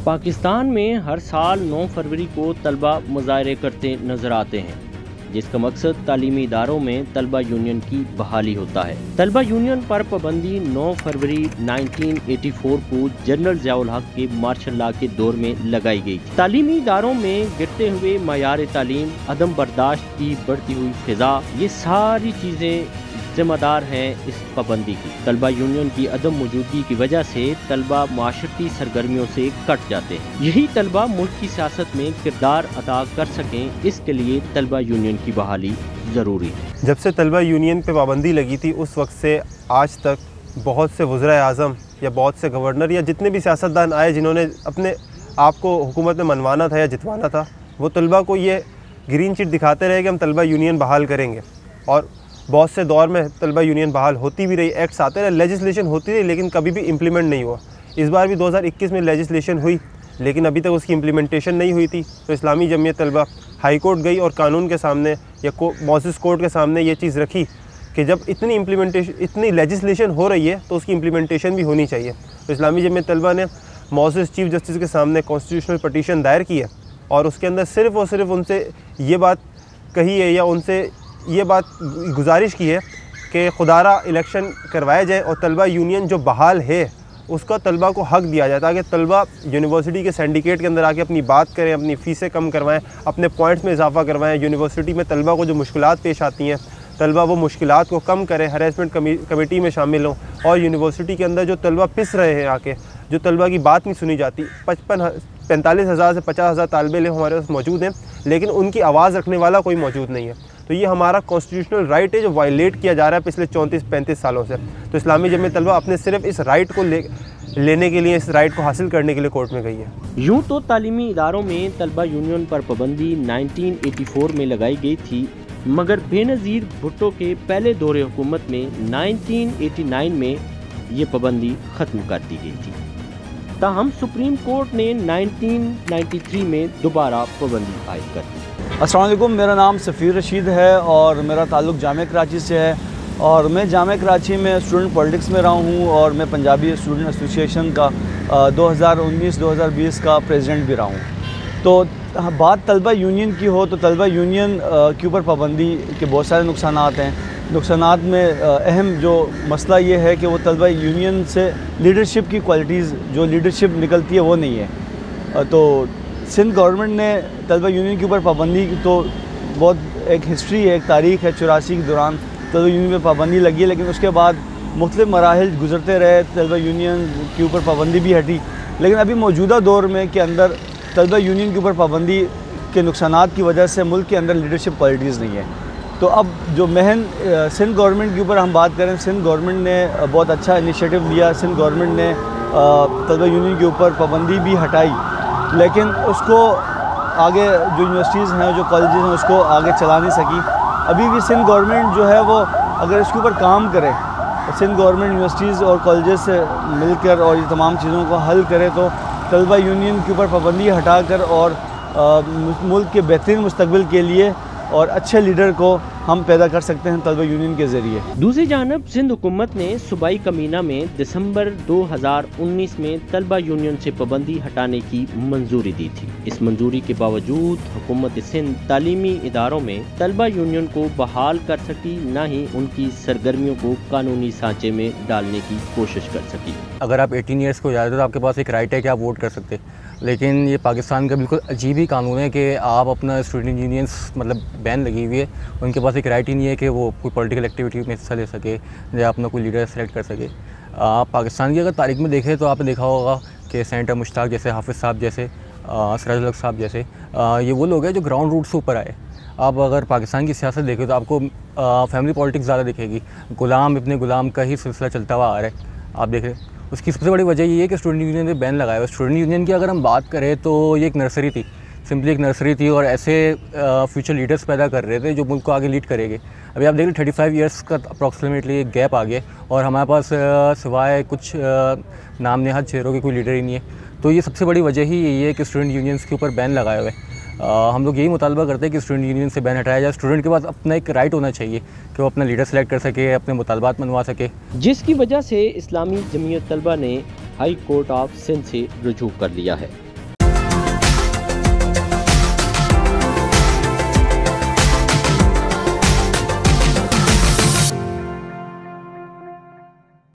पाकिस्तान में हर साल 9 फरवरी को तलबा मुजाहरे करते नजर आते हैं, जिसका मकसद तालीमी इदारों में तलबा यूनियन की बहाली होता है। तलबा यूनियन पर पाबंदी 9 फरवरी 1984 को जनरल ज़ियाउल हक के मार्शल लॉ के दौर में लगाई गई थी। तालीमी इदारों में गिरते हुए मयार तालीम, अदम बर्दाश्त की बढ़ती हुई फिजा, ये सारी चीज़ें जिम्मेदार हैं इस पाबंदी की। तलबा यूनियन की अदम मौजूदगी की वजह से तलबा माशरती सरगर्मियों से कट जाते हैं। यही तलबा मुल्क की सियासत में किरदार अदा कर सकें, इसके लिए तलबा यूनियन की बहाली ज़रूरी है। जब से तलबा यूनियन पे पाबंदी लगी थी उस वक्त से आज तक बहुत से वज़ीर आज़म या बहुत से गवर्नर या जितने भी सियासतदान आए जिन्होंने अपने आप को हुकूमत में मनवाना था या जितवाना था, वो तलबा को ये ग्रीन चिट दिखाते रहे कि हम तलबा यूनियन बहाल करेंगे। और बहुत से दौर में तलबा यूनियन बहाल होती भी रही, एक्ट्स आते रहे, लेजिस्लेशन होती रही, लेकिन कभी भी इम्प्लीमेंट नहीं हुआ। इस बार भी 2021 में लेजिस्लेशन हुई, लेकिन अभी तक उसकी इम्प्लीमेंटेशन नहीं हुई थी। तो इस्लामी जमीयत तलबा हाई कोर्ट गई और कानून के सामने या मौसिस कोर्ट के सामने ये चीज़ रखी कि जब इतनी लेजिस्लेशन हो रही है तो उसकी इम्प्लीमेंटेशन भी होनी चाहिए। तो इस्लामी जमीयत तलबा ने मौसिस चीफ जस्टिस के सामने कॉन्स्टिट्यूशनल पटिशन दायर की है और उसके अंदर सिर्फ़ और सिर्फ उनसे ये बात कही है या उनसे ये बात गुजारिश की है कि खुदारा इलेक्शन करवाया जाए और तलबा यूनियन जो बहाल है उसका तलबा को हक दिया जाए, ताकि तलबा यूनिवर्सिटी के सिंडिकेट के अंदर आके अपनी बात करें, अपनी फ़ीसें कम करवाएं, अपने पॉइंट्स में इजाफा करवाएं। यूनिवर्सिटी में तलबा को जो मुश्किलात पेश आती हैं, तलबा वो मुश्किलात को कम करें, हरेसमेंट कमेटी में शामिल हों। और यूनिवर्सिटी के अंदर जो तलबा पिस रहे हैं आके, जो तलबा की बात नहीं सुनी जाती, 45,000 से 50,000 तालिब इल्म हमारे पास मौजूद हैं, लेकिन उनकी आवाज़ रखने वाला कोई मौजूद नहीं है। तो ये हमारा कॉन्स्टिट्यूशनल राइट है जो वायलेट किया जा रहा है पिछले 34-35 सालों से। तो इस्लामी जमीयत तलबा अपने सिर्फ इस राइट को लेने के लिए, इस राइट को हासिल करने के लिए कोर्ट में गई है। यूँ तो तालीमी इदारों में तलबा यूनियन पर पाबंदी 1984 में लगाई गई थी, मगर बेनज़ीर भुट्टो के पहले दौरे हुकूमत में 1989 में ये पाबंदी ख़त्म कर दी गई थी। ताहम सुप्रीम कोर्ट ने 1993 में दोबारा पाबंदी आयद कर दी। अस्सलाम वालेकुम, मेरा नाम सफ़ीर रशीद है और मेरा ताल्लुक़ जामिया कराची से है और मैं जामिया कराची में स्टूडेंट पॉलिटिक्स में रहा हूँ और मैं पंजाबी स्टूडेंट एसोसिएशन का 2019-2020 का प्रेसिडेंट भी रहा हूँ। तो बात तलबा यूनियन की हो तो तलबा यूनियन के ऊपर पाबंदी के बहुत सारे नुकसानात हैं। नुकसानात में अहम जो मसला ये है कि वो तलबा यूनियन से लीडरशिप की क्वालिटीज़, जो लीडरशिप निकलती है वो नहीं है। तो सिंध गवर्नमेंट ने तलबा यूनियन के ऊपर पाबंदी की तो बहुत एक हिस्ट्री है, एक तारीख़ है। 84 के दौरान तलबा यूनियन पर पाबंदी लगी है, लेकिन उसके बाद मुख्तलिफ मराहिल गुजरते रहे, तलबा यूनियन के ऊपर पाबंदी भी हटी। लेकिन अभी मौजूदा दौर में के अंदर तलबा यूनियन के ऊपर पाबंदी के नुकसानात की वजह से मुल्क के अंदर लीडरशिप क्वालिटीज़ नहीं है। तो अब जो महन सिंध गवर्नमेंट के ऊपर हम बात करें, सिंध गवर्नमेंट ने बहुत अच्छा इनिशिएटिव लिया। सिंध गवर्नमेंट ने तलबा यूनियन के ऊपर पाबंदी भी हटाई, लेकिन उसको आगे जो यूनिवर्सिटीज़ हैं, जो कॉलेजेस हैं, उसको आगे चला नहीं सकी। अभी भी सिंध गवर्नमेंट जो है वो अगर इसके ऊपर काम करे, सिंध गवर्नमेंट यूनिवर्सिटीज़ और कॉलेजेस से मिलकर और ये तमाम चीज़ों को हल करे तो तलबा यूनियन के ऊपर पाबंदी हटाकर और मुल्क के बेहतरीन मुस्तकबिल के लिए और अच्छे लीडर को हम पैदा कर सकते हैं तलबा यूनियन के ज़रिए। दूसरी जानब सिंध हुकूमत ने सूबाई कमीना में दिसंबर 2019 में तलबा यूनियन से पाबंदी हटाने की मंजूरी दी थी। इस मंजूरी के बावजूद हुकूमत सिंध तालीमी इदारों में तलबा यूनियन को बहाल कर सकी, न ही उनकी सरगर्मियों को कानूनी सांचे में डालने की कोशिश कर सकी। अगर आप 18 ईयर्स को ज़्यादा तो आपके पास एक राइट है कि आप वोट कर सकते, लेकिन ये पाकिस्तान का बिल्कुल अजीब ही कानून है कि आप अपना स्टूडेंट यूनियंस मतलब बैन लगी हुई है, उनके पास एक राइट ही नहीं है कि वो कोई पॉलिटिकल एक्टिविटी में हिस्सा ले सके या अपना कोई लीडर सेलेक्ट कर सके। आप पाकिस्तान की अगर तारीख में देखें तो आपने देखा होगा कि सेनेटर मुश्ताक जैसे, हाफिज़ साहब जैसे, सिराजुल हक साहब जैसे, ये वो लोग हैं जो ग्राउंड रूट से ऊपर आए। आप अगर पाकिस्तान की सियासत देखें तो आपको फैमिली पॉलिटिक्स ज़्यादा दिखेगी, गुलाम अपने गुलाम का ही सिलसिला चलता हुआ आ रहा है। आप देख रहे हैं उसकी सबसे बड़ी वजह ये है कि स्टूडेंट यूनियन ने बैन लगाया हुआ। स्टूडेंट यूनियन की अगर हम बात करें तो ये एक नर्सरी थी, सिंपली एक नर्सरी थी और ऐसे फ्यूचर लीडर्स पैदा कर रहे थे जो मुल्क को आगे लीड करेंगे। अभी आप देख रहे 35 ईयर्स का अप्रॉक्सीमेटली एक गैप आ गया और हमारे पास सिवाय कुछ नाम नेहाद चेहरों के कोई लीडर ही नहीं है। तो ये सबसे बड़ी वजह ही यही है कि स्टूडेंट यूनियंस के ऊपर बैन लगाए हुए हैं। हम लोग यही मुतालबा करते हैं कि स्टूडेंट यूनियन से बैन हटाया जाए। स्टूडेंट के पास अपना एक राइट होना चाहिए कि वो अपना लीडर सेलेक्ट कर सके, अपने मुतालबात मनवा सके, जिसकी वजह से इस्लामी जमीयत तलबा ने हाई कोर्ट ऑफ सिंध से रुजू कर लिया है।